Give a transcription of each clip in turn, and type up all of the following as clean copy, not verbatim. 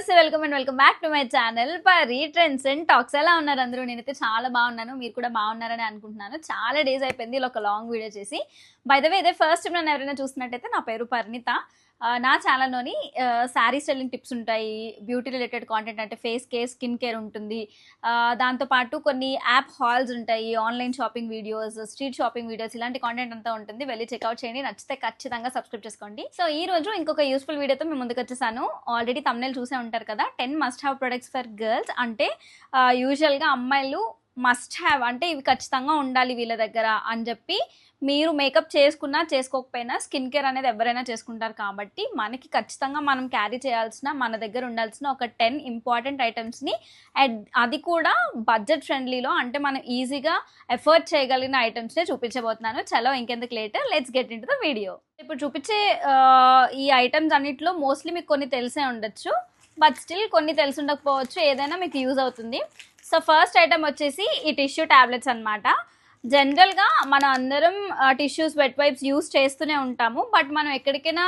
నమస్తే welcome back to my channel పరి trends and talks. ఎలా ఉన్నారు అందరూ? నేనైతే చాలా బాగున్నాను, మీరు కూడా బాగున్నారని అనుకుంటున్నాను. చాలా డేస్ అయిపోయింది ఇలా ఒక లాంగ్ వీడియో చేసి. బై ద వే ఇదే ఫస్ట్ టైం నన్ను ఎవరైనా చూసినట్టయితే నా పేరు పరిణిత. నా ఛానల్లోని శారీ స్టైలింగ్ టిప్స్ ఉంటాయి, బ్యూటీ రిలేటెడ్ కాంటెంట్ అంటే ఫేస్ కేర్, స్కిన్ కేర్ ఉంటుంది. దాంతోపాటు కొన్ని యాప్ హాల్స్ ఉంటాయి, online shopping videos, street shopping videos, ఇలాంటి కాంటెంట్ అంతా ఉంటుంది. వెళ్ళి చెక్అవుట్ చేయండి, నచ్చితే ఖచ్చితంగా సబ్స్క్రైబ్ చేసుకోండి. సో ఈ రోజు ఇంకొక యూస్ఫుల్ వీడియోతో మేము ముందుకు వచ్చేసాను. ఆల్రెడీ తమ్నెయిల్ చూసే ఉంటారు కదా, 10 must have products for girls. అంటే యూజువల్గా అమ్మాయిలు మస్ట్ హ్యావ్ అంటే ఇవి ఖచ్చితంగా ఉండాలి వీళ్ళ దగ్గర అని చెప్పి, మీరు మేకప్ చేసుకున్నా చేసుకోకపోయినా స్కిన్ కేర్ అనేది ఎవరైనా చేసుకుంటారు కాబట్టి మనకి ఖచ్చితంగా మనం క్యారీ చేయాల్సిన, మన దగ్గర ఉండాల్సిన ఒక 10 ఇంపార్టెంట్ ఐటమ్స్ని, అది కూడా బడ్జెట్ ఫ్రెండ్లీలో, అంటే మనం ఈజీగా ఎఫర్ట్ చేయగలిగిన ఐటమ్స్నే చూపించబోతున్నాను. చలో ఇంకెందుకు late, let's get in to the video. ఇప్పుడు చూపించే ఈ ఐటమ్స్ అన్నిట్లో మోస్ట్లీ మీకు కొన్ని తెలిసే ఉండొచ్చు, బట్ స్టిల్ కొన్ని తెలిసి ఉండకపోవచ్చు, ఏదైనా మీకు యూజ్ అవుతుంది. సో ఫస్ట్ ఐటమ్ వచ్చేసి ఈ టిష్యూ ట్యాబ్లెట్స్ అనమాట. జనరల్గా మనం అందరం టిష్యూస్, వెట్ వైప్స్ యూస్ చేస్తూనే ఉంటాము. బట్ మనం ఎక్కడికైనా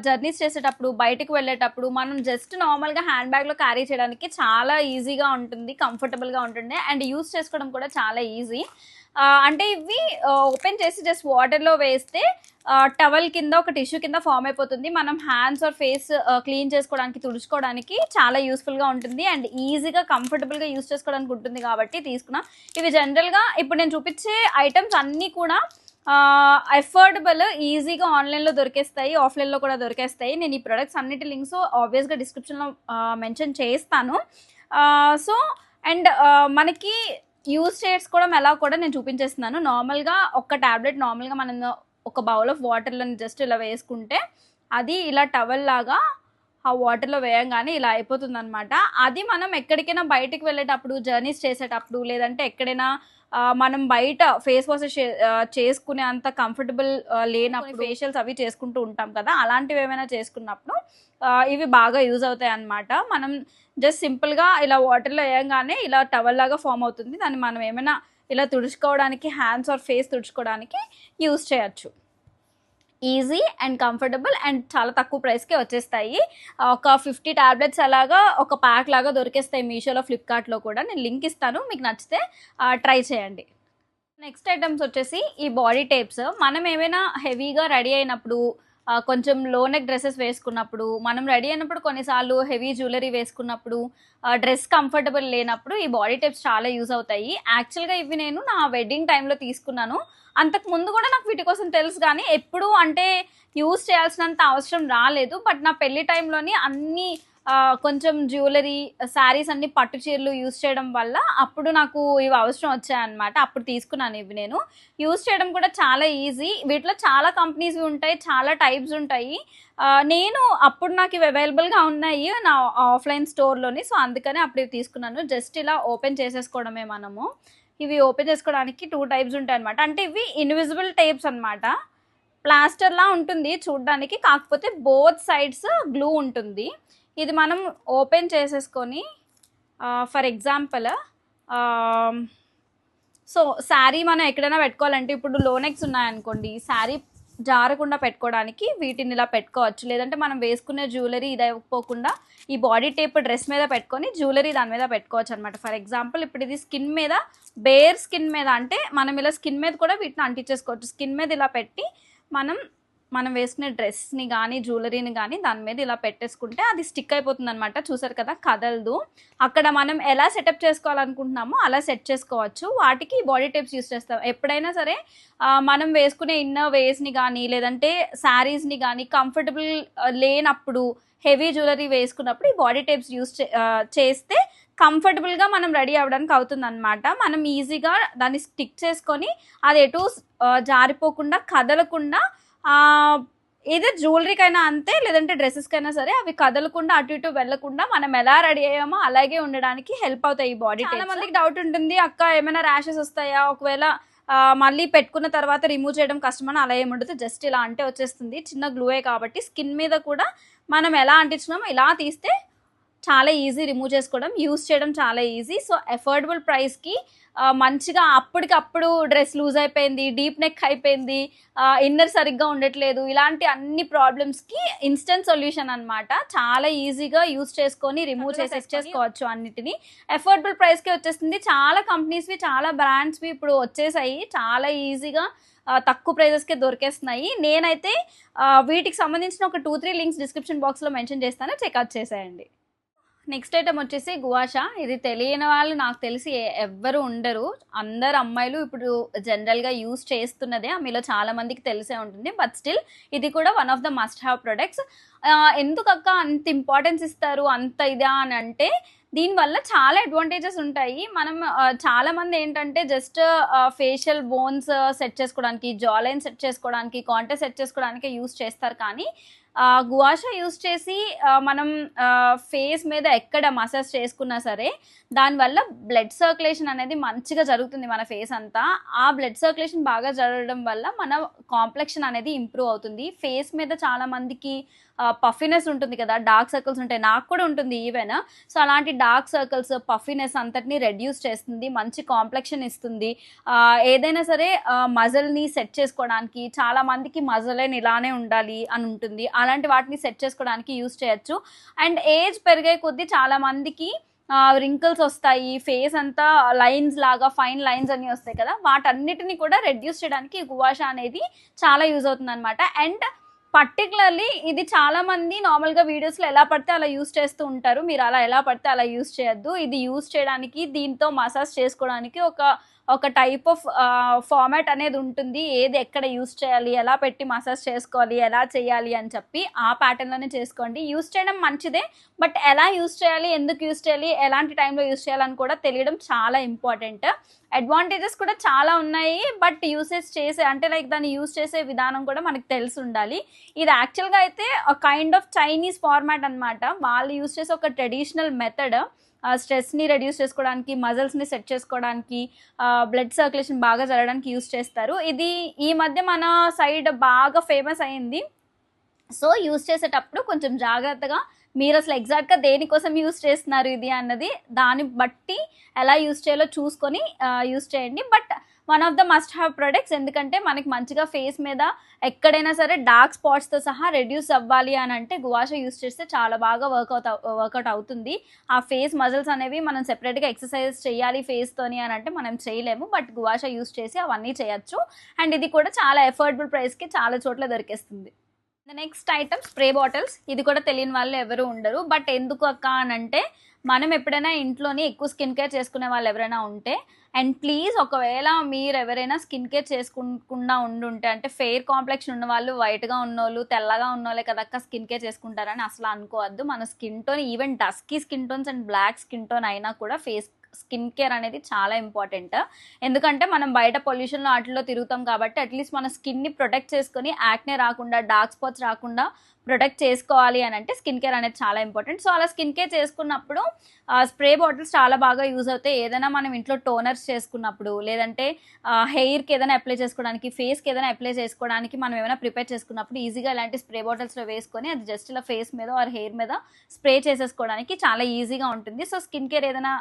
జర్నీస్ చేసేటప్పుడు, బయటకు వెళ్ళేటప్పుడు మనం జస్ట్ నార్మల్గా హ్యాండ్ బ్యాగ్లో క్యారీ చేయడానికి చాలా ఈజీగా ఉంటుంది, కంఫర్టబుల్గా ఉంటుంది, అండ్ యూస్ చేసుకోవడం కూడా చాలా ఈజీ. అంటే ఇవి ఓపెన్ చేసి జస్ట్ వాటర్లో వేస్తే టవల్ కింద, ఒక టిష్యూ కింద ఫామ్ అయిపోతుంది. మనం హ్యాండ్స్ ఆర్ ఫేస్ క్లీన్ చేసుకోవడానికి, తుడుచుకోవడానికి చాలా యూస్ఫుల్గా ఉంటుంది అండ్ ఈజీగా కంఫర్టబుల్గా యూస్ చేసుకోవడానికి ఉంటుంది కాబట్టి తీసుకున్నాం. ఇవి జనరల్గా ఇప్పుడు నేను చూపించే ఐటమ్స్ అన్నీ కూడా అఫోర్డబుల్, ఈజీగా ఆన్లైన్లో దొరికేస్తాయి, ఆఫ్లైన్లో కూడా దొరికేస్తాయి. నేను ఈ ప్రొడక్ట్స్ అన్నిటి లింక్స్ ఆబ్వియస్గా డిస్క్రిప్షన్లో మెన్షన్ చేస్తాను. సో అండ్ మనకి యూస్ చేసుకోవడం ఎలా కూడా నేను చూపించేస్తున్నాను. నార్మల్గా ఒక ట్యాబ్లెట్ నార్మల్గా మనం ఒక బౌల్ ఆఫ్ వాటర్లో జస్ట్ ఇలా వేసుకుంటే అది ఇలా టవల్ లాగా ఆ వాటర్లో వేయంగానే ఇలా అయిపోతుంది అనమాట. అది మనం ఎక్కడికైనా బయటికి వెళ్ళేటప్పుడు, జర్నీస్ చేసేటప్పుడు, లేదంటే ఎక్కడైనా మనం బయట ఫేస్ వాషెస్ చేసుకునే అంత కంఫర్టబుల్ లేనప్పుడు ఫేషియల్స్ అవి చేసుకుంటూ ఉంటాం కదా, అలాంటివి ఏమైనా చేసుకున్నప్పుడు ఇవి బాగా యూజ్ అవుతాయి అన్నమాట. మనం జస్ట్ సింపుల్గా ఇలా వాటర్లో వేయంగానే ఇలా టవల్ లాగా ఫామ్ అవుతుంది. దాన్ని మనం ఏమైనా ఇలా తుడుచుకోవడానికి, హ్యాండ్స్ ఆర్ ఫేస్ తుడుచుకోవడానికి యూజ్ చేయొచ్చు. ఈజీ అండ్ కంఫర్టబుల్ అండ్ చాలా తక్కువ ప్రైస్కే వచ్చేస్తాయి. ఒక 50 ట్యాబ్లెట్స్ అలాగా ఒక ప్యాక్ లాగా దొరికేస్తాయి మీషోలో, ఫ్లిప్కార్ట్లో కూడా. నేను లింక్ ఇస్తాను, మీకు నచ్చితే ట్రై చేయండి. నెక్స్ట్ ఐటమ్స్ వచ్చేసి ఈ బాడీ టేప్స్. మనం ఏమైనా హెవీగా రెడీ అయినప్పుడు, కొంచెం లో నెక్ డ్రెస్సెస్ వేసుకున్నప్పుడు, మనం రెడీ అయినప్పుడు కొన్నిసార్లు హెవీ జ్యువెలరీ వేసుకున్నప్పుడు డ్రెస్ కంఫర్టబుల్ లేనప్పుడు ఈ బాడీ టేప్స్ చాలా యూజ్ అవుతాయి. యాక్చువల్గా ఇవి నేను నా వెడ్డింగ్ టైంలో తీసుకున్నాను. అంతకు ముందు కూడా నాకు వీటి కోసం తెలుసు, కానీ ఎప్పుడు అంటే యూజ్ చేయాల్సినంత అవసరం రాలేదు. బట్ నా పెళ్లి టైంలోని అన్నీ కొంచెం జ్యువెలరీ, శారీస్ అన్ని పట్టు చీరలు యూజ్ చేయడం వల్ల అప్పుడు నాకు ఇవి అవసరం వచ్చాయన్నమాట. అప్పుడు తీసుకున్నాను ఇవి. నేను యూజ్ చేయడం కూడా చాలా ఈజీ. వీటిలో చాలా కంపెనీస్ ఉంటాయి, చాలా టైప్స్ ఉంటాయి. నేను అప్పుడు నాకు ఇవి అవైలబుల్గా ఉన్నాయి నా ఆఫ్లైన్ స్టోర్లోని. సో అందుకని అప్పుడు ఇవి తీసుకున్నాను. జస్ట్ ఇలా ఓపెన్ చేసేసుకోవడమే మనము. ఇవి ఓపెన్ చేసుకోవడానికి 2 టైప్స్ ఉంటాయి అనమాట. అంటే ఇవి ఇన్విజిబుల్ టేప్స్ అనమాట. ప్లాస్టర్లా ఉంటుంది చూడడానికి, కాకపోతే బోత్ సైడ్స్ గ్లూ ఉంటుంది. ఇది మనం ఓపెన్ చేసేసుకొని ఫర్ ఎగ్జాంపుల్ సో శారీ మనం ఎక్కడైనా పెట్టుకోవాలంటే, ఇప్పుడు లో నెక్స్ ఉన్నాయనుకోండి, శారీ జారకుండా పెట్టుకోవడానికి వీటిని ఇలా పెట్టుకోవచ్చు. లేదంటే మనం వేసుకునే జ్యువెలరీ ఇది అయిపోకుండా ఈ బాడీ టేప్ డ్రెస్ మీద పెట్టుకొని జ్యువెలరీ దాని మీద పెట్టుకోవచ్చు అనమాట. ఫర్ ఎగ్జాంపుల్ ఇప్పుడు ఇది స్కిన్ మీద, బేర్ స్కిన్ మీద, అంటే మనం ఇలా స్కిన్ మీద కూడా వీటిని అంటించేసుకోవచ్చు. స్కిన్ మీద ఇలా పెట్టి మనం వేసుకునే డ్రెస్ని కానీ, జ్యువెలరీని కానీ దాని మీద ఇలా పెట్టేసుకుంటే అది స్టిక్ అయిపోతుంది అనమాట. చూసారు కదా, కదలదు. అక్కడ మనం ఎలా సెటప్ చేసుకోవాలనుకుంటున్నామో అలా సెట్ చేసుకోవచ్చు. వాటికి బాడీ టేప్స్ యూస్ చేస్తాం. ఎప్పుడైనా సరే మనం వేసుకునే ఇన్నర్ వేస్ని కానీ, లేదంటే శారీస్ని కానీ కంఫర్టబుల్ లేనప్పుడు, హెవీ జ్యువెలరీ వేసుకున్నప్పుడు ఈ బాడీ టేప్స్ యూస్ చేస్తే కంఫర్టబుల్గా మనం రెడీ అవ్వడానికి అవుతుంది అనమాట. మనం ఈజీగా దాన్ని స్టిక్ చేసుకొని అది ఎటు జారిపోకుండా, కదలకుండా, ఏదో జ్యువెలరీకైనా అంతే, లేదంటే డ్రెస్సెస్కైనా సరే అవి కదలకుండా, అటు ఇటు వెళ్లకుండా మనం ఎలా రెడీ అయ్యామో అలాగే ఉండడానికి హెల్ప్ అవుతాయి ఈ బాడీ. చాలా మందికి డౌట్ ఉంటుంది, అక్క ఏమైనా ర్యాషెస్ వస్తాయా, ఒకవేళ మళ్ళీ పెట్టుకున్న తర్వాత రిమూవ్ చేయడం కష్టమని. అలా ఏముండదు, జస్ట్ ఇలా అంటే వచ్చేస్తుంది. చిన్న గ్లూయే కాబట్టి స్కిన్ మీద కూడా మనం ఎలా అంటించినామో ఇలా తీస్తే చాలా ఈజీ రిమూవ్ చేసుకోవడం, యూస్ చేయడం చాలా ఈజీ. సో అఫోర్డబుల్ ప్రైస్కి మంచిగా అప్పటికప్పుడు డ్రెస్ లూజ్ అయిపోయింది, డీప్ నెక్ అయిపోయింది, ఇన్నర్ సరిగ్గా ఉండట్లేదు, ఇలాంటి అన్ని ప్రాబ్లమ్స్కి ఇన్స్టెంట్ సొల్యూషన్ అనమాట. చాలా ఈజీగా యూస్ చేసుకొని రిమూవ్ చేసుకోవచ్చు అన్నిటిని. అఫోర్డబుల్ ప్రైస్కి వచ్చేస్తుంది. చాలా కంపెనీస్వి, చాలా బ్రాండ్స్వి ఇప్పుడు వచ్చేసాయి, చాలా ఈజీగా తక్కువ ప్రైజెస్కే దొరికేస్తున్నాయి. నేనైతే వీటికి సంబంధించిన ఒక 2-3 లింక్స్ డిస్క్రిప్షన్ బాక్స్లో మెన్షన్ చేస్తాను, చెక్అవుట్ చేసేయండి. నెక్స్ట్ ఐటమ్ వచ్చేసి గువాషా. ఇది తెలియని వాళ్ళు నాకు తెలిసి ఎవ్వరు ఉండరు. అందరు అమ్మాయిలు ఇప్పుడు జనరల్గా యూస్ చేస్తున్నదే, మీలో చాలా మందికి తెలిసే ఉంటుంది. బట్ స్టిల్ ఇది కూడా one of the must have products. ఎందుకక్క అంత ఇంపార్టెన్స్ ఇస్తారు, అంత ఇదా అని అంటే దీనివల్ల చాలా అడ్వాంటేజెస్ ఉంటాయి. మనం చాలామంది ఏంటంటే జస్ట్ ఫేషియల్ బోన్స్ సెట్ చేసుకోవడానికి, జా లైన్ సెట్ చేసుకోవడానికి, కాంటెస్ట్ సెట్ చేసుకోవడానికి యూస్ చేస్తారు. కానీ గువాషా యూస్ చేసి మనం ఫేస్ మీద ఎక్కడ మసాజ్ చేసుకున్నా సరే దానివల్ల బ్లడ్ సర్క్యులేషన్ అనేది మంచిగా జరుగుతుంది మన ఫేస్ అంతా. ఆ బ్లడ్ సర్క్యులేషన్ బాగా జరగడం వల్ల మన కాంప్లెక్షన్ అనేది ఇంప్రూవ్ అవుతుంది. ఫేస్ మీద చాలా మందికి పఫీనెస్ ఉంటుంది కదా, డార్క్ సర్కిల్స్ ఉంటాయి, నాకు కూడా ఉంటుంది ఈవెన్. సో అలాంటి డార్క్ సర్కిల్స్, పఫీనెస్ అంతటిని రెడ్యూస్ చేస్తుంది, మంచి కాంప్లెక్షన్ ఇస్తుంది. ఏదైనా సరే మజల్ని సెట్ చేసుకోవడానికి, చాలా మందికి మజల్ లైన్ ఇలానే ఉండాలి అని ఉంటుంది, అలాంటి వాటిని సెట్ చేసుకోవడానికి యూస్ చేయొచ్చు. అండ్ ఏజ్ పెరిగే కొద్దీ చాలా మందికి రింకిల్స్ వస్తాయి, ఫేస్ అంతా లైన్స్ లాగా ఫైన్ లైన్స్ అన్నీ వస్తాయి కదా, వాటన్నిటిని కూడా రెడ్యూస్ చేయడానికి గువాషా అనేది చాలా యూజ్ అవుతుంది అనమాట. అండ్ పర్టికులర్లీ ఇది చాలా మంది నార్మల్గా వీడియోస్లో ఎలా పడితే అలా యూస్ చేస్తూ ఉంటారు. మీరు అలా ఎలా పడితే అలా యూస్ చేయొద్దు. ఇది యూస్ చేయడానికి, దీంతో మసాజ్ చేసుకోవడానికి ఒక టైప్ ఆఫ్ ఫార్మాట్ అనేది ఉంటుంది. ఏది ఎక్కడ యూస్ చేయాలి, ఎలా పెట్టి మసాజ్ చేసుకోవాలి, ఎలా చేయాలి అని చెప్పి ఆ ప్యాటర్న్లోనే చేసుకోండి. యూస్ చేయడం మంచిదే, బట్ ఎలా యూస్ చేయాలి, ఎందుకు యూస్ చేయాలి, ఎలాంటి టైంలో యూస్ చేయాలని కూడా తెలియడం చాలా ఇంపార్టెంట్. అడ్వాంటేజెస్ కూడా చాలా ఉన్నాయి, బట్ యూసేజ్ చేసే అంటే లైక్ దాన్ని యూస్ చేసే విధానం కూడా మనకు తెలిసి ఉండాలి. ఇది యాక్చువల్గా అయితే కైండ్ ఆఫ్ చైనీస్ ఫార్మాట్ అనమాట. వాళ్ళు యూస్ చేసే ఒక ట్రెడిషనల్ మెథడ్ స్ట్రెస్ని రెడ్యూస్ చేసుకోవడానికి, మజిల్స్ని సెట్ చేసుకోవడానికి, బ్లడ్ సర్క్యులేషన్ బాగా జరగడానికి యూస్ చేస్తారు. ఇది ఈ మధ్య మన సైడ్ బాగా ఫేమస్ అయింది. సో యూస్ చేసేటప్పుడు కొంచెం జాగ్రత్తగా మీరు అసలు ఎగ్జాక్ట్గా దేనికోసం యూస్ చేస్తున్నారు ఇది అన్నది దాన్ని బట్టి ఎలా యూస్ చేయాలో చూసుకొని యూస్ చేయండి. But one of the must have products, ఎందుకంటే మనకి మంచిగా ఫేస్ మీద ఎక్కడైనా సరే డార్క్ స్పాట్స్తో సహా రెడ్యూస్ అవ్వాలి అని అంటే గువాషా యూస్ చేస్తే చాలా బాగా వర్కౌట్ అవుతుంది. ఆ ఫేస్ మజిల్స్ అనేవి మనం సెపరేట్గా ఎక్సర్సైజ్ చేయాలి ఫేస్తోని అని అంటే మనం చేయలేము, బట్ గువాషా యూస్ చేసి అవన్నీ చేయొచ్చు. అండ్ ఇది కూడా చాలా అఫోర్డబుల్ ప్రైస్కి చాలా చోట్ల దొరికేస్తుంది. The next item spray bottles. ఇది కూడా తెలియని వాళ్ళు ఎవరు ఉండరు. బట్ ఎందుకు అక్క అని అంటే మనం ఎప్పుడైనా ఇంట్లోనే ఎక్కువ స్కిన్ కేర్ చేసుకునే వాళ్ళు ఎవరైనా ఉంటే, అండ్ ప్లీజ్ ఒకవేళ మీరు ఎవరైనా స్కిన్ కేర్ చేసుకుండా ఉండుంటే, అంటే ఫెయిర్ కాంప్లెక్షన్ ఉన్న వాళ్ళు, వైట్గా ఉన్నోళ్ళు, తెల్లగా ఉన్నోళ్ళే కదక్క స్కిన్ కేర్ చేసుకుంటారని అసలు అనుకోవద్దు. మన skin tone even dusky skin tones and black skin tone అయినా కూడా స్కిన్ కేర్ అనేది చాలా ఇంపార్టెంట్. ఎందుకంటే మనం బయట పొల్యూషన్లో వాటిల్లో తిరుగుతాం కాబట్టి అట్లీస్ట్ మన స్కిన్ని ప్రొటెక్ట్ చేసుకొని యాక్నే రాకుండా, డార్క్ స్పాట్స్ రాకుండా ప్రొటెక్ట్ చేసుకోవాలి అని అంటే స్కిన్ కేర్ అనేది చాలా ఇంపార్టెంట్. సో అలా స్కిన్ కేర్ చేసుకున్నప్పుడు స్ప్రే బాటిల్స్ చాలా బాగా యూజ్ అవుతాయి. ఏదైనా మనం ఇంట్లో టోనర్స్ చేసుకున్నప్పుడు, లేదంటే హెయిర్కి ఏదైనా అప్లై చేసుకోవడానికి, ఫేస్కి ఏదైనా అప్లై చేసుకోవడానికి మనం ఏమైనా ప్రిపేర్ చేసుకున్నప్పుడు ఈజీగా ఇలాంటి స్ప్రే బాటిల్స్లో వేసుకొని అది జస్ట్ ఇలా ఫేస్ మీద ఆర్ హెయిర్ మీద స్ప్రే చేసేసుకోవడానికి చాలా ఈజీగా ఉంటుంది. సో స్కిన్ కేర్ ఏదైనా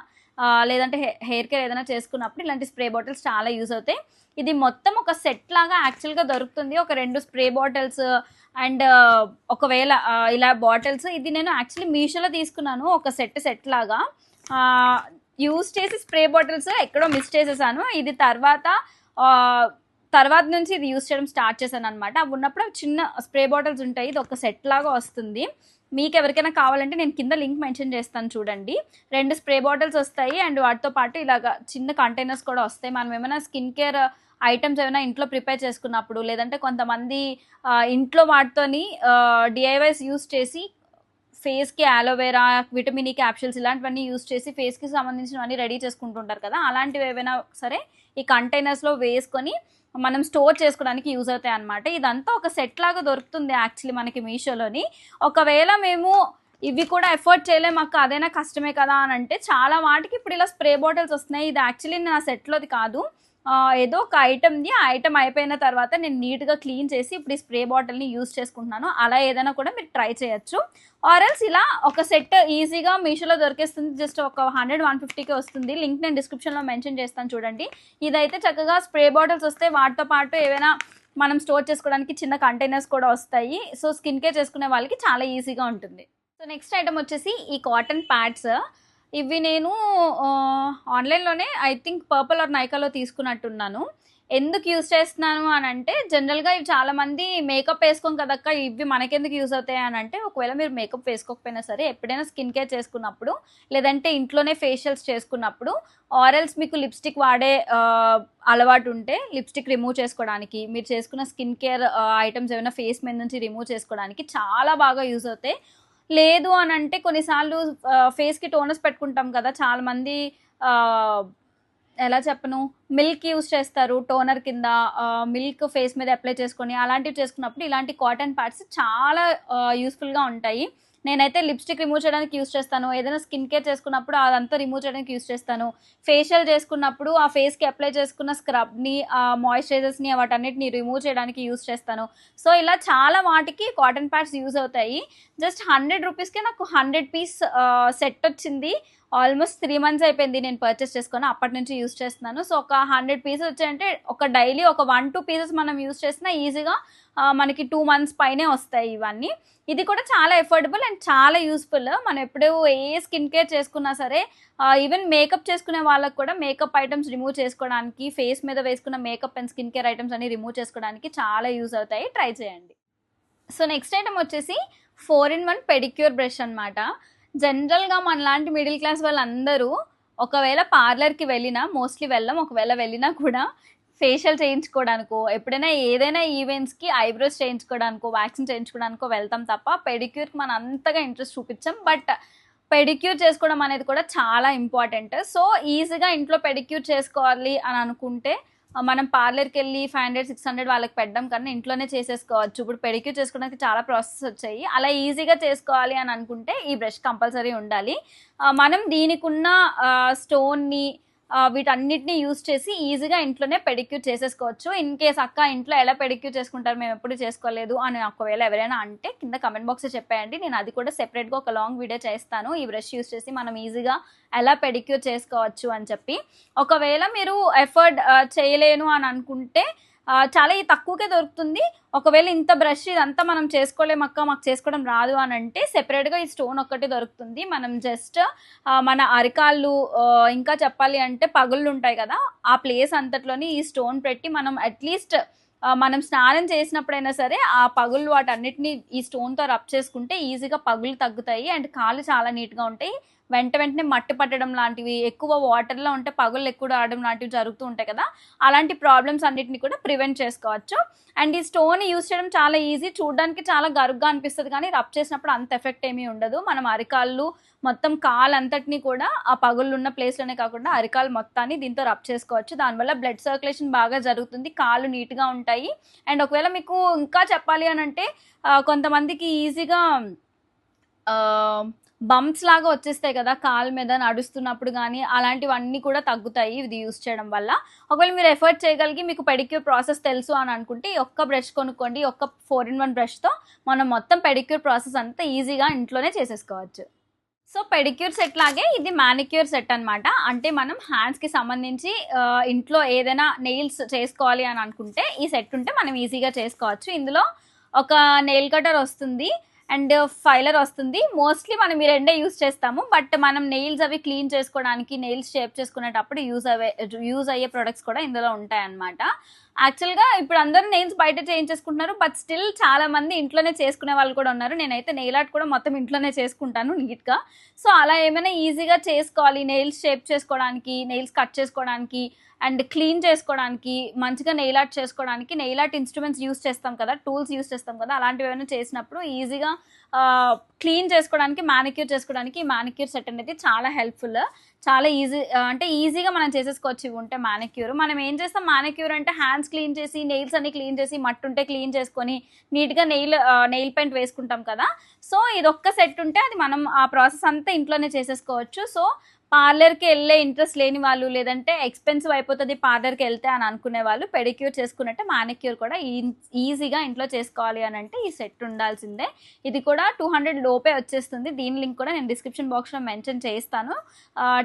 లేదంటే హెయిర్ కేర్ ఏదైనా చేసుకున్నప్పుడు ఇలాంటి స్ప్రే బాటిల్స్ చాలా యూజ్ అవుతాయి. ఇది మొత్తం ఒక సెట్ లాగా యాక్చువల్గా దొరుకుతుంది, ఒక 2 స్ప్రే బాటిల్స్ అండ్ ఒకవేళ ఇలా బాటిల్స్. ఇది నేను యాక్చువల్లీ మీషోలో తీసుకున్నాను, ఒక సెట్ లాగా యూజ్ చేసి స్ప్రే బాటిల్స్ ఎక్కడో మిస్ చేసేసాను. ఇది తర్వాత నుంచి ఇది యూజ్ చేయడం స్టార్ట్ చేశాను అనమాట. అవి ఉన్నప్పుడు చిన్న స్ప్రే బాటిల్స్ ఉంటాయి, ఇది ఒక సెట్ లాగా వస్తుంది. మీకు ఎవరికైనా కావాలంటే నేను కింద లింక్ మెన్షన్ చేస్తాను చూడండి. 2 స్ప్రే బాటిల్స్ వస్తాయి అండ్ వాటితో పాటు ఇలాగ చిన్న కంటైనర్స్ కూడా వస్తాయి. మనం ఏమైనా స్కిన్ కేర్ ఐటమ్స్ ఏమైనా ఇంట్లో ప్రిపేర్ చేసుకున్నప్పుడు, లేదంటే కొంతమంది ఇంట్లో వాటితోని డిఐవైస్ యూస్ చేసి ఫేస్కి అలోవెరా, విటమిన్ ఈ క్యాప్సూల్స్ ఇలాంటివన్నీ యూస్ చేసి ఫేస్కి సంబంధించినవన్నీ రెడీ చేసుకుంటుంటారు కదా, అలాంటివి ఏవైనా సరే ఈ కంటైనర్స్లో వేసుకొని మనం స్టోర్ చేసుకోవడానికి యూజ్ అవుతాయి అనమాట. ఇదంతా ఒక సెట్ లాగా దొరుకుతుంది యాక్చువల్లీ మనకి మీషోలోని. ఒకవేళ మేము ఇవి కూడా ఎఫర్ట్ చేయలేము మాకు అదైనా కష్టమే కదా అని అంటే చాలా వాటికి ఇప్పుడు ఇలా స్ప్రే బాటిల్స్ వస్తున్నాయి. ఇది యాక్చువల్లీ నా సెట్లోది కాదు, ఏదో ఒక ఐటెంది ఆ ఐటెం అయిపోయిన తర్వాత నేను నీట్గా క్లీన్ చేసి ఇప్పుడు ఈ స్ప్రే బాటిల్ని యూస్ చేసుకుంటున్నాను. అలా ఏదైనా కూడా మీరు ట్రై చేయొచ్చు. ఆర్ఎల్స్ ఇలా ఒక సెట్ ఈజీగా మీషోలో దొరికేస్తుంది. జస్ట్ ఒక 100-150కే వస్తుంది. లింక్ నేను డిస్క్రిప్షన్లో మెన్షన్ చేస్తాను చూడండి. ఇదైతే చక్కగా స్ప్రే బాటిల్స్ వస్తాయి, వాటితో పాటు ఏవైనా మనం స్టోర్ చేసుకోవడానికి చిన్న కంటైనర్స్ కూడా వస్తాయి. సో స్కిన్ కేర్ చేసుకునే వాళ్ళకి చాలా ఈజీగా ఉంటుంది. సో నెక్స్ట్ ఐటమ్ వచ్చేసి ఈ కాటన్ ప్యాడ్స్. ఇవి నేను ఆన్లైన్లోనే ఐ థింక్ పర్పుల్ ఆర్ నైకాలో తీసుకున్నట్టున్నాను. ఎందుకు యూస్ చేస్తున్నాను అని అంటే, జనరల్గా ఇవి చాలామంది మేకప్ వేసుకోం కదక్క, ఇవి మనకెందుకు యూస్ అవుతాయి అని అంటే, ఒకవేళ మీరు మేకప్ వేసుకోకపోయినా సరే ఎప్పుడైనా స్కిన్ కేర్ చేసుకున్నప్పుడు, లేదంటే ఇంట్లోనే ఫేషియల్స్ చేసుకున్నప్పుడు, ఆర్ఎల్స్ మీకు లిప్స్టిక్ వాడే అలవాటు ఉంటే లిప్స్టిక్ రిమూవ్ చేసుకోవడానికి, మీరు చేసుకున్న స్కిన్ కేర్ ఐటమ్స్ ఏమైనా ఫేస్ మీద నుంచి రిమూవ్ చేసుకోవడానికి చాలా బాగా యూస్ అవుతాయి. లేదు అని అంటే కొన్నిసార్లు ఫేస్కి టోనర్స్ పెట్టుకుంటాం కదా, చాలామంది ఎలా చెప్పను, మిల్క్ యూస్ చేస్తారు టోనర్ కింద, మిల్క్ ఫేస్ మీద అప్లై చేసుకొని అలాంటివి చేసుకున్నప్పుడు ఇలాంటి కాటన్ ప్యాడ్స్ చాలా యూస్ఫుల్గా ఉంటాయి. నేనైతే లిప్స్టిక్ రిమూవ్ చేయడానికి యూస్ చేస్తాను, ఏదైనా స్కిన్ కేర్ చేసుకున్నప్పుడు అదంతా రిమూవ్ చేయడానికి యూస్ చేస్తాను, ఫేషియల్ చేసుకున్నప్పుడు ఆ ఫేస్కి అప్లై చేసుకున్న స్క్రబ్ని, మాయిశ్చరైజర్స్ని వాటన్నిటిని రిమూవ్ చేయడానికి యూస్ చేస్తాను. సో ఇలా చాలా వాటికి కాటన్ ప్యాడ్స్ యూజ్ అవుతాయి. జస్ట్ 100 రూపీస్కే నాకు 100 పీస్ సెట్ వచ్చింది. ఆల్మోస్ట్ 3 మంత్స్ అయిపోయింది నేను పర్చేస్ చేసుకొని, అప్పటి నుంచి యూస్ చేస్తున్నాను. సో ఒక 100 పీసెస్ వచ్చాయంటే ఒక డైలీ ఒక 1-2 పీసెస్ మనం యూస్ చేసినా ఈజీగా మనకి 2 మంత్స్ పైనే వస్తాయి ఇవన్నీ. ఇది కూడా చాలా ఎఫోర్డబుల్ అండ్ చాలా యూస్ఫుల్. మనం ఎప్పుడు ఏ స్కిన్ కేర్ చేసుకున్నా సరే, ఈవెన్ మేకప్ చేసుకునే వాళ్ళకి కూడా మేకప్ ఐటమ్స్ రిమూవ్ చేసుకోవడానికి, ఫేస్ మీద వేసుకున్న makeup and skin care items అన్ని రిమూవ్ చేసుకోవడానికి చాలా యూస్ అవుతాయి. ట్రై చేయండి. సో నెక్స్ట్ ఐటమ్ వచ్చేసి 4-in-1 పెడిక్యూర్ బ్రష్ అనమాట. జనరల్గా మనలాంటి మిడిల్ క్లాస్ వాళ్ళందరూ ఒకవేళ పార్లర్కి వెళ్ళినా, మోస్ట్లీ వెళ్ళం, ఒకవేళ వెళ్ళినా కూడా ఫేషియల్ చేయించుకోవడానికో, ఎప్పుడైనా ఏదైనా ఈవెంట్స్కి ఐబ్రోస్ చేయించుకోవడానికో, వ్యాక్సిన్ చేయించుకోవడానికో వెళ్తాం తప్ప పెడిక్యూర్కి మనం అంతగా ఇంట్రెస్ట్ చూపించాం. బట్ పెడిక్యూర్ చేసుకోవడం అనేది కూడా చాలా ఇంపార్టెంట్. సో ఈజీగా ఇంట్లో పెడిక్యూర్ చేసుకోవాలి అని అనుకుంటే మనం పార్లర్కి వెళ్ళి 500-600 వాళ్ళకి పెట్టడం కన్నా ఇంట్లోనే చేసేసుకోవచ్చు. ఇప్పుడు పెడిక్యూర్ చేసుకోవడానికి చాలా ప్రాసెస్ వచ్చాయి. అలా ఈజీగా చేసుకోవాలి అని అనుకుంటే ఈ బ్రష్ కంపల్సరీ ఉండాలి. మనం దీనికి ఉన్న స్టోన్ని వీటన్నిటిని యూస్ చేసి ఈజీగా ఇంట్లోనే పెడిక్యూర్ చేసేసుకోవచ్చు. ఇన్ కేస్ అక్క ఇంట్లో ఎలా పెడిక్యూర్ చేసుకుంటారు, మేము ఎప్పుడు చేసుకోలేదు అని ఒకవేళ ఎవరైనా అంటే కింద కమెంట్ బాక్స్లో చెప్పేయండి. నేను అది కూడా సెపరేట్గా ఒక లాంగ్ వీడియో చేస్తాను, ఈ బ్రష్ యూస్ చేసి మనం ఈజీగా ఎలా పెడిక్యూర్ చేసుకోవచ్చు అని చెప్పి. ఒకవేళ మీరు ఎఫర్ట్ చేయలేను అని అనుకుంటే చాలా తక్కువకే దొరుకుతుంది. ఒకవేళ ఇంత బ్రష్ ఇదంతా మనం చేసుకోలేమక్క, మాకు చేసుకోవడం రాదు అని అంటే సెపరేట్గా ఈ స్టోన్ ఒక్కటి దొరుకుతుంది. మనం జస్ట్ మన అరికాళ్ళు, ఇంకా చెప్పాలి అంటే పగుళ్ళు ఉంటాయి కదా, ఆ ప్లేస్ అంతట్లోని ఈ స్టోన్ పెట్టి మనం అట్లీస్ట్ మనం స్నానం చేసినప్పుడైనా సరే ఆ పగుళ్ళు వాటన్నిటిని ఈ స్టోన్తో రబ్ చేసుకుంటే ఈజీగా పగులు తగ్గుతాయి అండ్ కాళ్ళు చాలా నీట్గా ఉంటాయి. వెంటనే మట్టి పట్టడం లాంటివి, ఎక్కువ వాటర్లో ఉంటే పగుళ్ళు ఎక్కువ రావడం లాంటివి జరుగుతూ ఉంటాయి కదా, అలాంటి ప్రాబ్లమ్స్ అన్నిటిని కూడా ప్రివెంట్ చేసుకోవచ్చు. అండ్ ఈ స్టోన్ యూజ్ చేయడం చాలా ఈజీ, చూడడానికి చాలా గరుగ్గా అనిపిస్తుంది కానీ రబ్ చేసినప్పుడు అంత ఎఫెక్ట్ ఏమీ ఉండదు. మనం అరికాళ్ళు మొత్తం కాలు అంతటిని కూడా ఆ పగుళ్ళు ఉన్న ప్లేస్లోనే కాకుండా అరికాలు మొత్తాన్ని దీంతో రబ్ చేసుకోవచ్చు. దానివల్ల బ్లడ్ సర్క్యులేషన్ బాగా జరుగుతుంది, కాళ్ళు నీట్గా ఉంటాయి. అండ్ ఒకవేళ మీకు ఇంకా చెప్పాలి అని అంటే కొంతమందికి ఈజీగా బంప్స్ లాగా వచ్చేస్తాయి కదా కాళ్ళ మీద నడుస్తున్నప్పుడు కానీ, అలాంటివన్నీ కూడా తగ్గుతాయి ఇది యూస్ చేయడం వల్ల. ఒకవేళ మీరు ఎఫర్ట్ చేయగలిగి మీకు పెడిక్యూర్ ప్రాసెస్ తెలుసు అని అనుకుంటే ఈ ఒక్క బ్రష్ కొనుక్కోండి. ఒక్క 4-in-1 బ్రష్తో మనం మొత్తం పెడిక్యూర్ ప్రాసెస్ అంతా ఈజీగా ఇంట్లోనే చేసేసుకోవచ్చు. సో పెడిక్యూర్ సెట్ లాగే ఇది మ్యానిక్యూర్ సెట్ అనమాట. అంటే మనం హ్యాండ్స్కి సంబంధించి ఇంట్లో ఏదైనా నెయిల్స్ చేసుకోవాలి అని అనుకుంటే ఈ సెట్ ఉంటే మనం ఈజీగా చేసుకోవచ్చు. ఇందులో ఒక నెయిల్ కటర్ వస్తుంది అండ్ ఫైలర్ వస్తుంది. మోస్ట్లీ మనం ఈ రెండే యూస్ చేస్తాము, బట్ మనం నెయిల్స్ అవి క్లీన్ చేసుకోవడానికి, నెయిల్స్ షేప్ చేసుకునేటప్పుడు యూజ్ అయ్యే ప్రొడక్ట్స్ కూడా ఇందులో ఉంటాయన్నమాట. యాక్చువల్గా ఇప్పుడు అందరూ నెయిల్స్ బయట చేయించేసుకుంటున్నారు, బట్ స్టిల్ చాలా మంది ఇంట్లోనే చేసుకునే వాళ్ళు కూడా ఉన్నారు. నేనైతే నెయిల్ ఆర్ట్ కూడా మొత్తం ఇంట్లోనే చేసుకుంటాను నీట్గా. సో అలా ఏమైనా ఈజీగా చేసుకోవాలి, నెయిల్స్ షేప్ చేసుకోవడానికి, నెయిల్స్ కట్ చేసుకోవడానికి అండ్ క్లీన్ చేసుకోవడానికి, మంచిగా నెయిల్ ఆర్ట్ చేసుకోవడానికి నెయిల్ ఆర్ట్ ఇన్స్ట్రుమెంట్స్ యూస్ చేస్తాం కదా, టూల్స్ యూస్ చేస్తాం కదా, అలాంటివి ఏమైనా చేసినప్పుడు ఈజీగా క్లీన్ చేసుకోవడానికి, మానిక్యూర్ చేసుకోవడానికి ఈ మానిక్యూర్ సెట్ అనేది చాలా హెల్ప్ఫుల్. చాలా ఈజీ, అంటే ఈజీగా మనం చేసేసుకోవచ్చు ఇవి ఉంటే మానిక్యూర్. మనం ఏం చేస్తాం మానిక్యూర్ అంటే హ్యాండ్స్ క్లీన్ చేసి, నెయిల్స్ అన్ని క్లీన్ చేసి, మట్టు ఉంటే క్లీన్ చేసుకొని నీట్గా నెయిల్ పెయింట్ వేసుకుంటాం కదా. సో ఇదొక్క సెట్ ఉంటే అది మనం ఆ ప్రాసెస్ అంతా ఇంట్లోనే చేసేసుకోవచ్చు. సో పార్లర్కి వెళ్ళే ఇంట్రెస్ట్ లేని వాళ్ళు, లేదంటే ఎక్స్పెన్సివ్ అయిపోతుంది పార్లర్కి వెళ్తే అని అనుకునే వాళ్ళు పెడిక్యూర్ చేసుకున్నట్టే మానిక్యూర్ కూడా ఈజీగా ఇంట్లో చేసుకోవాలి అని అంటే ఈ సెట్ ఉండాల్సిందే. ఇది కూడా 200 లోపే వచ్చేస్తుంది. దీని లింక్ కూడా నేను డిస్క్రిప్షన్ బాక్స్లో మెన్షన్ చేస్తాను,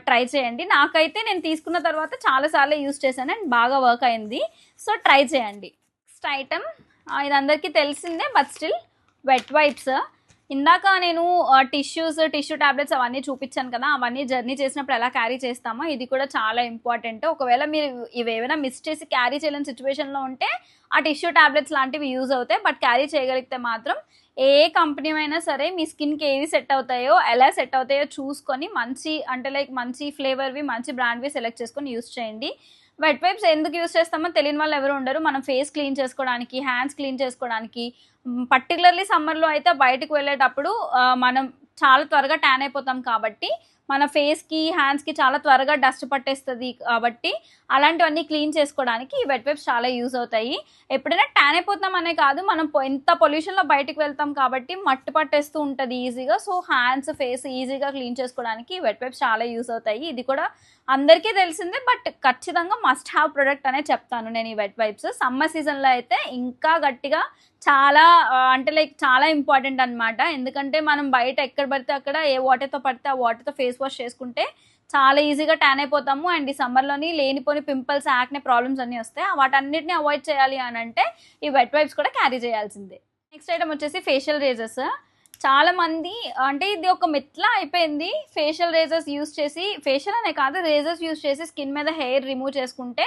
ట్రై చేయండి. నాకైతే నేను తీసుకున్న తర్వాత చాలాసార్లు యూస్ చేశాను అండ్ బాగా వర్క్ అయింది. సో ట్రై చేయండి. నెక్స్ట్ ఐటమ్, ఇది అందరికీ తెలిసిందే బట్ స్టిల్ వెట్ వైప్స్. ఇందాక నేను టిష్యూ టాబ్లెట్స్ అవన్నీ చూపించాను కదా, అవన్నీ జర్నీ చేసినప్పుడు ఎలా క్యారీ చేస్తామో ఇది కూడా చాలా ఇంపార్టెంట్. ఒకవేళ మీరు ఇవేమైనా మిస్ చేసి క్యారీ చేయలేని సిచ్యువేషన్లో ఉంటే ఆ టిష్యూ టాబ్లెట్స్ లాంటివి యూజ్ అవుతాయి. బట్ క్యారీ చేయగలిగితే మాత్రం ఏ కంపెనీ అయినా సరే మీ స్కిన్కి ఏవి సెట్ అవుతాయో, ఎలా సెట్ అవుతాయో చూసుకొని మంచి, అంటే లైక్ మంచి ఫ్లేవర్వి, మంచి బ్రాండ్వి సెలెక్ట్ చేసుకొని యూస్ చేయండి. వెట్ వైప్స్ ఎందుకు యూస్ చేస్తామో తెలియని వాళ్ళు ఎవరు ఉండరు. మనం ఫేస్ క్లీన్ చేసుకోవడానికి, హ్యాండ్స్ క్లీన్ చేసుకోవడానికి, పర్టికులర్లీ సమ్మర్లో అయితే బయటకు వెళ్ళేటప్పుడు మనం చాలా త్వరగా ట్యాన్ అయిపోతాం కాబట్టి మన ఫేస్కి, హ్యాండ్స్కి చాలా త్వరగా డస్ట్ పట్టేస్తుంది కాబట్టి అలాంటివన్నీ క్లీన్ చేసుకోవడానికి ఈ వెట్ వైప్స్ చాలా యూజ్ అవుతాయి. ఎప్పుడైనా ట్యాన్ అయిపోతాం అనే కాదు, మనం ఎంత పొల్యూషన్లో బయటకు వెళ్తాం కాబట్టి మట్టు పట్టేస్తూ ఉంటుంది ఈజీగా. సో హ్యాండ్స్, ఫేస్ ఈజీగా క్లీన్ చేసుకోవడానికి ఈ వెట్ వైప్స్ చాలా యూజ్ అవుతాయి. ఇది కూడా అందరికీ తెలిసిందే బట్ ఖచ్చితంగా మస్ట్ హ్యావ్ ప్రొడక్ట్ అనే చెప్తాను నేను ఈ వెట్ వైప్స్. సమ్మర్ సీజన్లో అయితే ఇంకా గట్టిగా చాలా, అంటే లైక్ చాలా ఇంపార్టెంట్ అనమాట. ఎందుకంటే మనం బయట ఎక్కడ పడితే అక్కడ ఏ వాటర్తో పడితే ఆ వాటర్తో ఫేస్ వాష్ చేసుకుంటే చాలా ఈజీగా ట్యాన్ అయిపోతాము. అండ్ ఈ సమ్మర్లోని లేనిపోని పింపుల్స్, యాక్నే ప్రాబ్లమ్స్ అన్నీ వస్తాయి. వాటన్నిటిని అవాయిడ్ చేయాలి అని అంటే ఈ వెట్ వైప్స్ కూడా క్యారీ చేయాల్సిందే. నెక్స్ట్ ఐటమ్ వచ్చేసి ఫేషియల్ రేజర్స్. చాలా మంది, అంటే ఇది ఒక మిత్లా అయిపోయింది, ఫేషియల్ రేజర్స్ యూస్ చేసి, ఫేషియల్ అనే కాదు రేజర్స్ యూస్ చేసి స్కిన్ మీద హెయిర్ రిమూవ్ చేసుకుంటే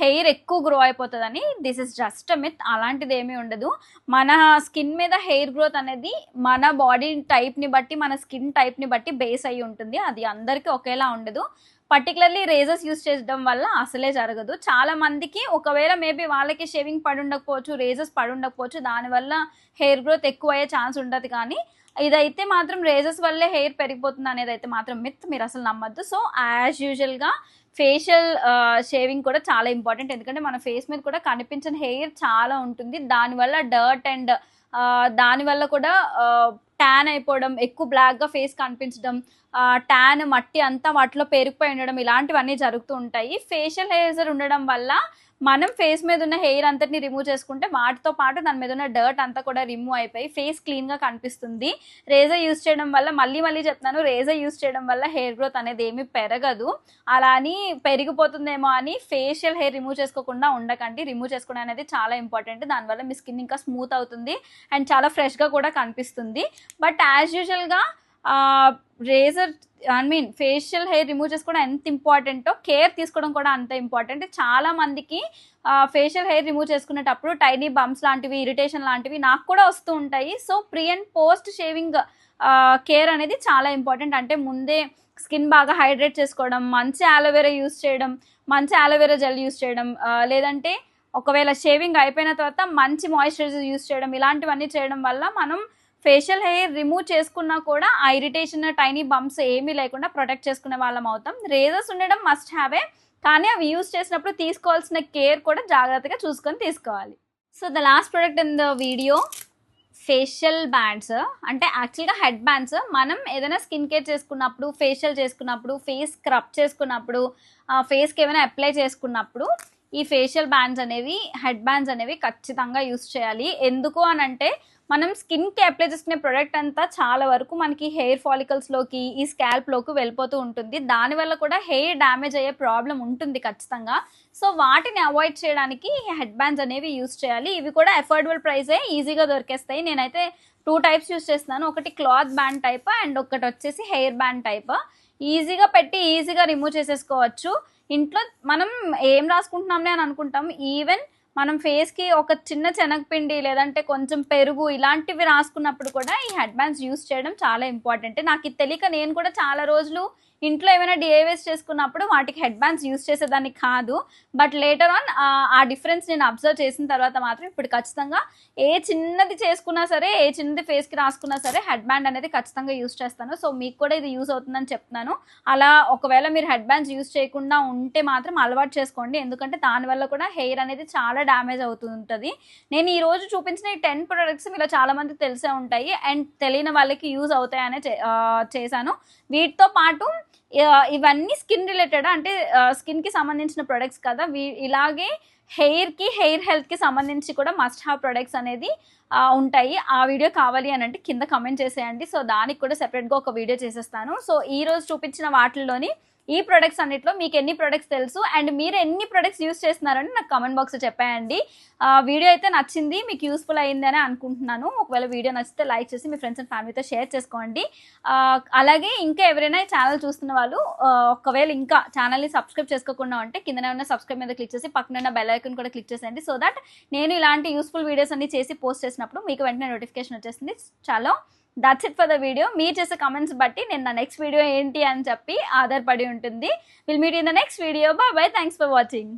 హెయిర్ ఎక్కువ గ్రో అయిపోతుందని. This is just a myth. అలాంటిది ఏమీ ఉండదు. మన స్కిన్ మీద హెయిర్ గ్రోత్ అనేది మన బాడీ టైప్ని బట్టి, మన స్కిన్ టైప్ని బట్టి బేస్ అయ్యి ఉంటుంది. అది అందరికీ ఒకేలా ఉండదు. పర్టికులర్లీ రేజర్స్ యూస్ చేయడం వల్ల అసలే జరగదు. చాలా మందికి ఒకవేళ మేబీ వాళ్ళకి షేవింగ్ పడి ఉండకపోవచ్చు, రేజర్స్ పడి ఉండకపోవచ్చు, దానివల్ల హెయిర్ గ్రోత్ ఎక్కువ అయ్యే ఛాన్స్ ఉండదు. కానీ ఇదైతే మాత్రం రేజర్స్ వల్లే హెయిర్ పెరిగిపోతుంది అనేది అయితే మాత్రం మిత్, మీరు అసలు నమ్మద్దు. సో యాజ్ యూజువల్గా ఫేషియల్ షేవింగ్ కూడా చాలా ఇంపార్టెంట్. ఎందుకంటే మన ఫేస్ మీద కూడా కనిపించిన హెయిర్ చాలా ఉంటుంది. దానివల్ల డర్ట్ అండ్ దానివల్ల కూడా ట్యాన్ అయిపోవడం, ఎక్కువ బ్లాక్గా ఫేస్ కనిపించడం, ట్యాన్, మట్టి అంతా వాటిలో పేరుకుపోయి ఉండడం, ఇలాంటివన్నీ జరుగుతూ ఉంటాయి. ఫేషియల్ రేజర్ ఉండడం వల్ల మనం ఫేస్ మీద ఉన్న హెయిర్ అంతటిని రిమూవ్ చేసుకుంటే వాటితో పాటు దాని మీద ఉన్న డర్ట్ అంతా కూడా రిమూవ్ అయిపోయి ఫేస్ క్లీన్గా కనిపిస్తుంది. రేజర్ యూస్ చేయడం వల్ల, మళ్ళీ చెప్తున్నాను, రేజర్ యూస్ చేయడం వల్ల హెయిర్ గ్రోత్ అనేది ఏమీ పెరగదు. అలా అని పెరిగిపోతుందేమో అని ఫేషియల్ హెయిర్ రిమూవ్ చేసుకోకుండా ఉండకండి. రిమూవ్ చేసుకోవడం అనేది చాలా ఇంపార్టెంట్. దానివల్ల మీ స్కిన్ ఇంకా స్మూత్ అవుతుంది అండ్ చాలా ఫ్రెష్గా కూడా కనిపిస్తుంది. బట్ యాజ్ యూజువల్గా రేజర్, ఫేషియల్ హెయిర్ రిమూవ్ చేసుకోవడం ఎంత ఇంపార్టెంటో కేర్ తీసుకోవడం కూడా అంత ఇంపార్టెంట్. చాలా మందికి ఫేషియల్ హెయిర్ రిమూవ్ చేసుకునేటప్పుడు టైనీ బంప్స్ లాంటివి, ఇరిటేషన్ లాంటివి నాకు కూడా వస్తూ ఉంటాయి. So pre and post shaving care అనేది చాలా ఇంపార్టెంట్. అంటే ముందే స్కిన్ బాగా హైడ్రేట్ చేసుకోవడం, మంచి ఆలోవెరా యూస్ చేయడం, మంచి ఆలోవెరా జెల్ యూస్ చేయడం, లేదంటే ఒకవేళ షేవింగ్ అయిపోయిన తర్వాత మంచి మాయిశ్చరైజర్ యూస్ చేయడం, ఇలాంటివన్నీ చేయడం వల్ల మనం ఫేషియల్ హెయిర్ రిమూవ్ చేసుకున్నా కూడా ఆ ఇరిటేషన్, టైనీ బంప్స్ ఏమీ లేకుండా ప్రొటెక్ట్ చేసుకునే వాళ్ళం అవుతాం. రేజర్స్ ఉండడం మస్ట్ హ్యావే, కానీ అవి యూస్ చేసినప్పుడు తీసుకోవాల్సిన కేర్ కూడా జాగ్రత్తగా చూసుకొని తీసుకోవాలి. So the last product in the video, facial bands. అంటే యాక్చువల్గా హెడ్ బ్యాండ్స్. మనం ఏదైనా స్కిన్ కేర్ చేసుకున్నప్పుడు, ఫేషియల్ చేసుకున్నప్పుడు, ఫేస్ స్క్రబ్ చేసుకున్నప్పుడు, ఫేస్కి ఏమైనా అప్లై చేసుకున్నప్పుడు ఈ ఫేషియల్ బ్యాండ్స్ అనేవి, హెడ్ బ్యాండ్స్ అనేవి ఖచ్చితంగా యూస్ చేయాలి. ఎందుకు అని అంటే మనం స్కిన్కి అప్లై చేసుకునే ప్రోడక్ట్ అంతా చాలా వరకు మనకి హెయిర్ ఫాలికల్స్లోకి, ఈ స్కాల్ప్లోకి వెళ్ళిపోతూ ఉంటుంది. దానివల్ల కూడా హెయిర్ డ్యామేజ్ అయ్యే ప్రాబ్లం ఉంటుంది ఖచ్చితంగా. సో వాటిని అవాయిడ్ చేయడానికి హెడ్ బ్యాండ్స్ అనేవి యూస్ చేయాలి. ఇవి కూడా అఫోర్డబుల్ ప్రైసే, ఈజీగా దొరికేస్తాయి. నేనైతే 2 టైప్స్ యూస్ చేస్తున్నాను. ఒకటి క్లాత్ బ్యాండ్ టైప్ అండ్ ఒకటి వచ్చేసి హెయిర్ బ్యాండ్ టైప్. ఈజీగా పెట్టి ఈజీగా రిమూవ్ చేసేసుకోవచ్చు. ఇంట్లో మనం ఏం రాసుకుంటున్నాంలే అని అనుకుంటాం. ఈవెన్ మనం ఫేస్కి ఒక చిన్న శనగపిండి లేదంటే కొంచెం పెరుగు ఇలాంటివి రాసుకున్నప్పుడు కూడా ఈ హెడ్ బ్యాండ్స్ యూస్ చేయడం చాలా ఇంపార్టెంట్. నాకు ఇది తెలియక నేను కూడా చాలా రోజులు ఇంట్లో ఏమైనా డిఐవేస్ చేసుకున్నప్పుడు వాటికి హెడ్ బ్యాండ్స్ యూస్ చేసేదాన్ని కాదు. బట్ లేటర్ ఆన్ ఆ డిఫరెన్స్ నేను అబ్జర్వ్ చేసిన తర్వాత మాత్రం ఇప్పుడు ఖచ్చితంగా ఏ చిన్నది చేసుకున్నా సరే, ఏ చిన్నది ఫేస్కి రాసుకున్నా సరే హెడ్ బ్యాండ్ అనేది ఖచ్చితంగా యూస్ చేస్తాను. సో మీకు కూడా ఇది యూస్ అవుతుందని చెప్తున్నాను. అలా ఒకవేళ మీరు హెడ్ బ్యాండ్స్ యూస్ చేయకుండా ఉంటే మాత్రం అలవాటు చేసుకోండి. ఎందుకంటే దానివల్ల కూడా హెయిర్ అనేది చాలా డ్యామేజ్ అవుతుంటుంది. నేను ఈరోజు చూపించిన ఈ 10 ప్రొడక్ట్స్ మీలో చాలా మందికి తెలిసే ఉంటాయి అండ్ తెలియని వాళ్ళకి యూజ్ అవుతాయనే చేశాను. వీటితో పాటు ఇవన్నీ స్కిన్ రిలేటెడ్, అంటే స్కిన్కి సంబంధించిన ప్రొడక్ట్స్ కదా. ఇలాగే హెయిర్కి, హెయిర్ హెల్త్కి సంబంధించి కూడా మస్ట్ హ్యావ్ ప్రొడక్ట్స్ అనేది ఉంటాయి. ఆ వీడియో కావాలి అని అంటే కింద కమెంట్ చేసేయండి. సో దానికి కూడా సెపరేట్గా ఒక వీడియో చేసేస్తాను. సో ఈరోజు చూపించిన వాటిల్లోని ఈ ప్రొడక్ట్స్ అన్నిట్లో మీకు ఎన్ని ప్రొడక్ట్స్ తెలుసు అండ్ మీరు ఎన్ని ప్రొడక్ట్స్ యూస్ చేస్తున్నారని నాకు కమెంట్ బాక్స్లో చెప్పేయండి. వీడియో అయితే నచ్చింది, మీకు యూస్ఫుల్ అయింది అని అనుకుంటున్నాను. ఒకవేళ వీడియో నచ్చితే లైక్ చేసి మీ ఫ్రెండ్స్ అండ్ ఫ్యామిలీతో షేర్ చేసుకోండి. అలాగే ఇంకా ఎవరైనా ఈ ఛానల్ చూస్తున్న వాళ్ళు ఒకవేళ ఇంకా ఛానల్ని సబ్స్క్రైబ్ చేసుకోకుండా ఉంటే కిందనే ఉన్న సబ్స్క్రైబ్ మీద క్లిక్ చేసి పక్కన ఉన్న బెల్ ఐకాన్ కూడా క్లిక్ చేసేయండి. సో దట్ నేను ఇలాంటి యూస్ఫుల్ వీడియోస్ అన్ని చేసి పోస్ట్ చేసినప్పుడు మీకు వెంటనే నోటిఫికేషన్ వచ్చేస్తుంది. చాలా that's it for the video. మీరు చేసే కమెంట్స్ బట్టి నేను నా నెక్స్ట్ వీడియో ఏంటి అని చెప్పి ఆధారపడి ఉంటుంది. Will meet in the next video. Bye bye. Thanks for watching.